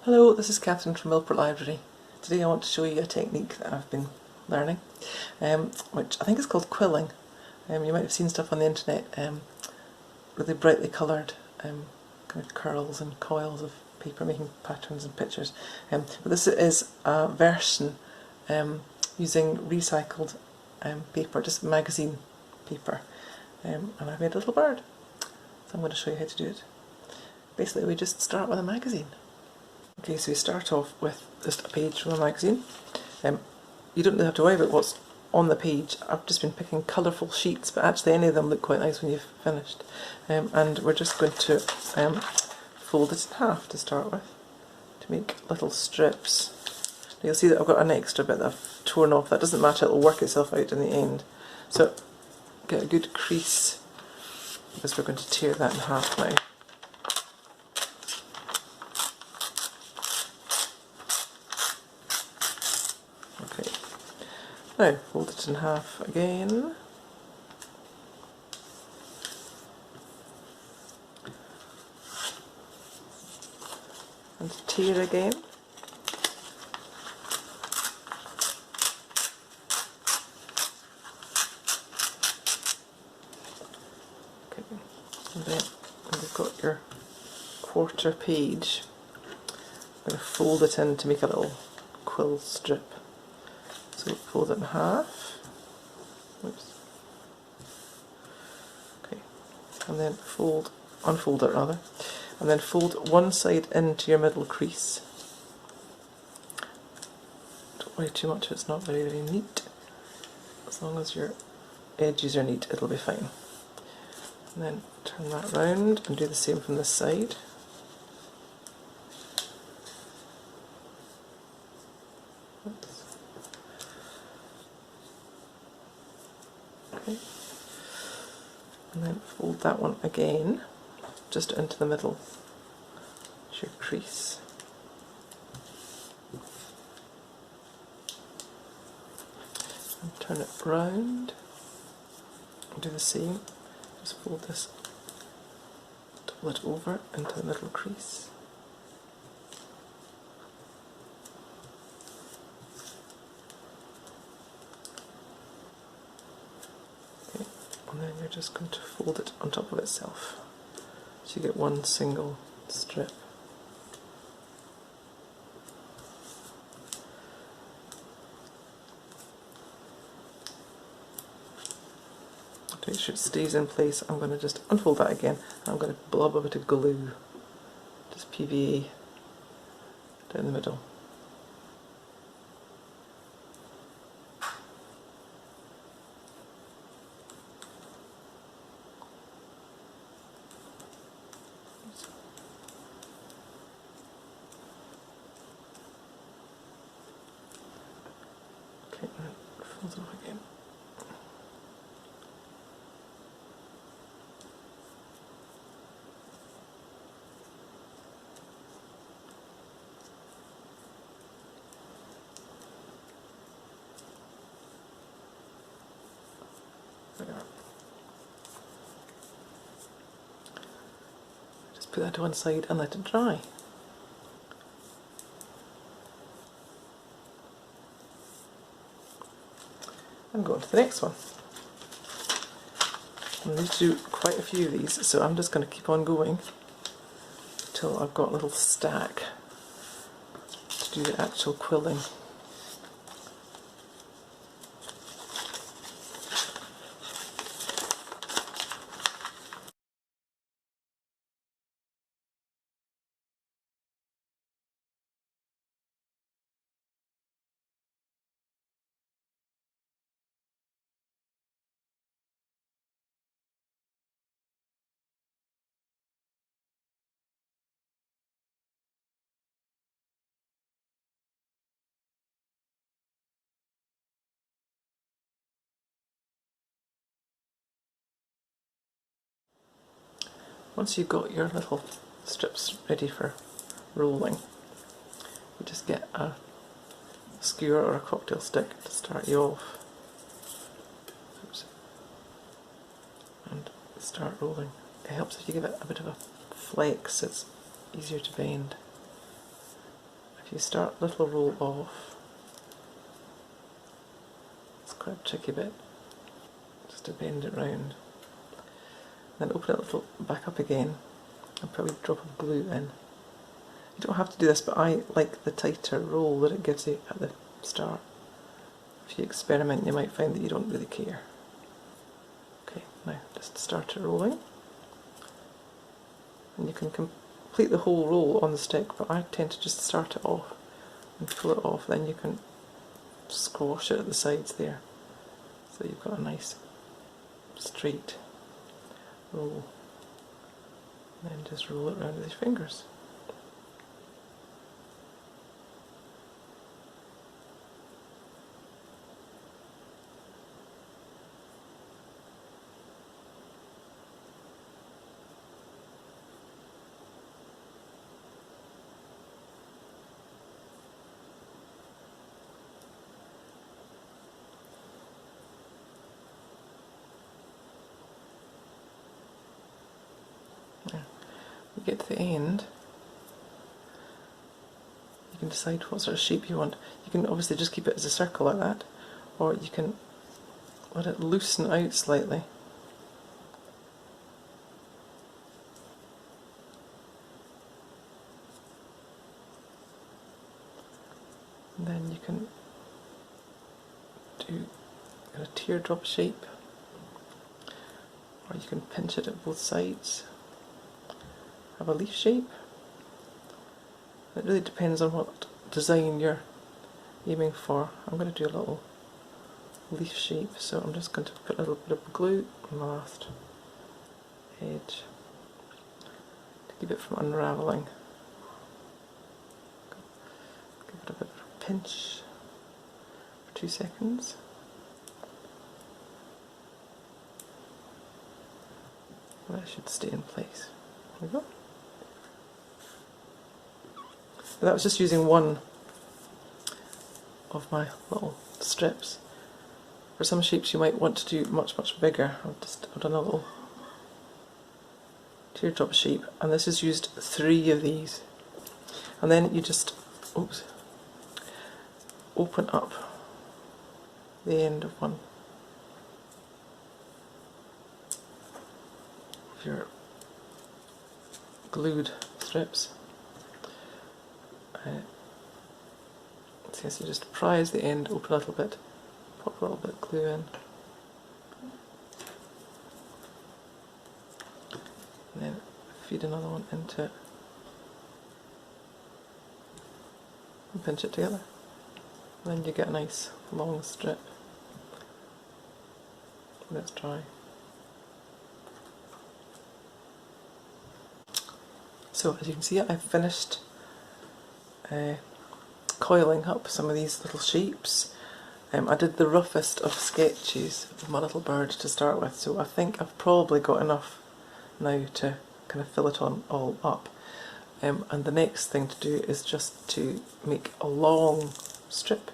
Hello, this is Kathryn from Milport Library. Today I want to show you a technique that I've been learning, which I think is called quilling. You might have seen stuff on the internet, really brightly coloured kind of curls and coils of paper making patterns and pictures. But this is a version using recycled paper, just magazine paper, and I've made a little bird. So I'm going to show you how to do it. Basically we just start with a magazine. Okay, so we start off with just a page from a magazine. You don't really have to worry about what's on the page. I've just been picking colourful sheets, but actually any of them look quite nice when you've finished. And we're just going to fold it in half to start with, to make little strips. Now you'll see that I've got an extra bit that I've torn off. That doesn't matter, it'll work itself out in the end. So get a good crease, because we're going to tear that in half now. Okay, now fold it in half again. And tear again. Okay, and then when you've got your quarter page, I'm going to fold it in to make a little quill strip. So fold it in half. Oops. Okay, and then unfold it rather, and then fold one side into your middle crease. Don't worry too much if it's not very neat. As long as your edges are neat, it'll be fine. And then turn that round and do the same from this side. Oops. Okay. And then fold that one again, just into the middle. It's your crease. And turn it round and do the same. Just fold this, double it over into the middle crease. Okay, and then you're just going to fold it on top of itself, so you get one single strip. To make sure it stays in place, I'm going to just unfold that again, and I'm going to blob a bit of glue, just PVA, down the middle. Okay, and fold it off again. There we are. Just put that to one side and let it dry. And go on to the next one. I need to do quite a few of these, so I'm just going to keep on going until I've got a little stack to do the actual quilling. Once you've got your little strips ready for rolling, you just get a skewer or a cocktail stick to start you off. Oops. And start rolling. It helps if you give it a bit of a flex, it's easier to bend. if you start a little roll off, it's quite a tricky bit, just to bend it round. Then open it a little back up again and put a wee drop of glue in. You don't have to do this, but I like the tighter roll that it gives you at the start. If you experiment, you might find that you don't really care. Okay, now just start it rolling. And you can complete the whole roll on the stick, but I tend to just start it off and pull it off, then you can squash it at the sides there. So you've got a nice straight roll. And then just roll it around with your fingers. You get to the end, you can decide what sort of shape you want. You can obviously just keep it as a circle like that, or you can let it loosen out slightly. And then you can do a teardrop shape, or you can pinch it at both sides. Have a leaf shape. It really depends on what design you're aiming for. I'm going to do a little leaf shape, so I'm just going to put a little bit of glue on the last edge to keep it from unravelling. Give it a bit of a pinch for 2 seconds. And that should stay in place. There we go. That was just using one of my little strips. For some shapes you might want to do much bigger. I've done a little teardrop shape, and this has used 3 of these. And then you just open up the end of one of your glued strips. So you just prise the end open a little bit, pop a little bit of glue in, and then feed another one into it and pinch it together. And then you get a nice long strip when it's dry. So as you can see, I've finished coiling up some of these little shapes. I did the roughest of sketches of my little bird to start with, so I think I've probably got enough now to kind of fill it all up. And the next thing to do is just to make a long strip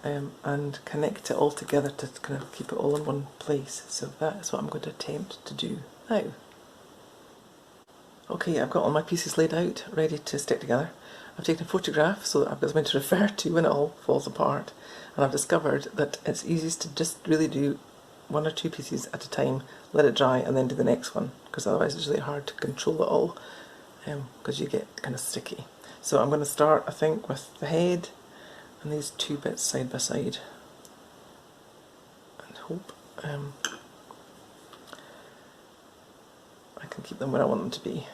and connect it all together to kind of keep it all in one place. So that's what I'm going to attempt to do now. Okay, I've got all my pieces laid out, ready to stick together. I've taken a photograph so that I've got something to refer to when it all falls apart, and I've discovered that it's easiest to just really do 1 or 2 pieces at a time, let it dry and then do the next one, because otherwise it's really hard to control it all, because you get kind of sticky. So I'm going to start, I think, with the head and these 2 bits side by side, and hope I can keep them where I want them to be.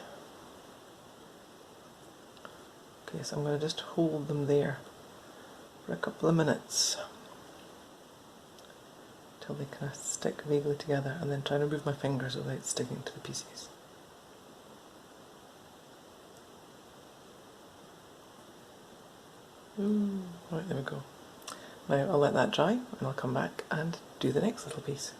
Okay, so I'm going to just hold them there for a couple of minutes until they kind of stick vaguely together, and then try and remove my fingers without sticking to the pieces. Right, there we go. Now I'll let that dry and I'll come back and do the next little piece.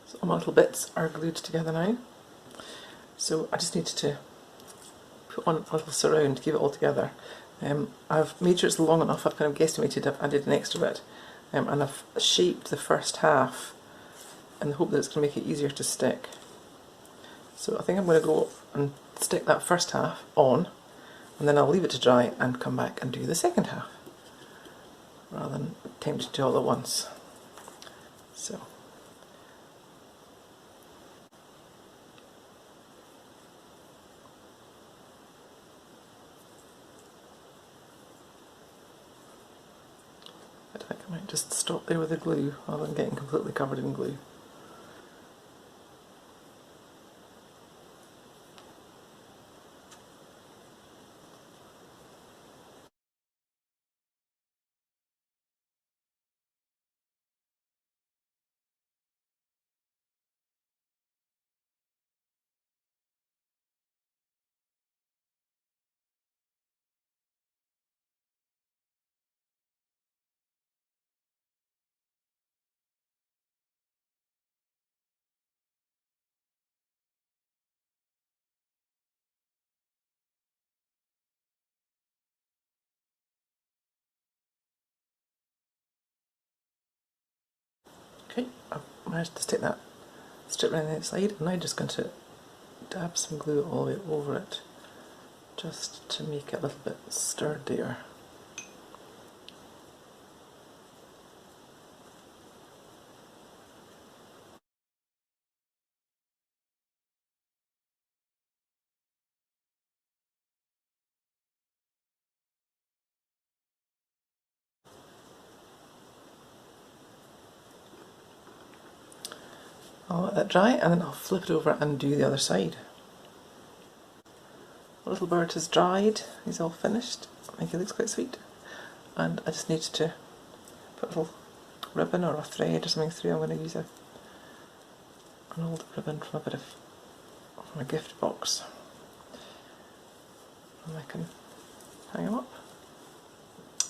So all my little bits are glued together now. So I just needed to put on a little surround to keep it all together. I've made sure it's long enough, I've kind of guesstimated, I've added an extra bit, and I've shaped the first half in the hope that it's going to make it easier to stick. So I think I'm going to go and stick that first half on, and then I'll leave it to dry and come back and do the second half, rather than attempt to do all at once. So. I think I might just stop there with the glue rather than getting completely covered in glue. Okay, I've managed to stick that strip around the outside, and I'm just going to dab some glue all the way over it, just to make it a little bit sturdier. I'll let that dry and then I'll flip it over and do the other side. The little bird has dried, he's all finished. I think he looks quite sweet. And I just need to put a little ribbon or a thread or something through. I'm going to use an old ribbon from a gift box. And I can hang them up.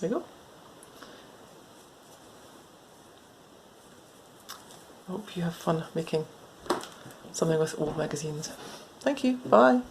There we go. I hope you have fun making something with old magazines. Thank you, bye.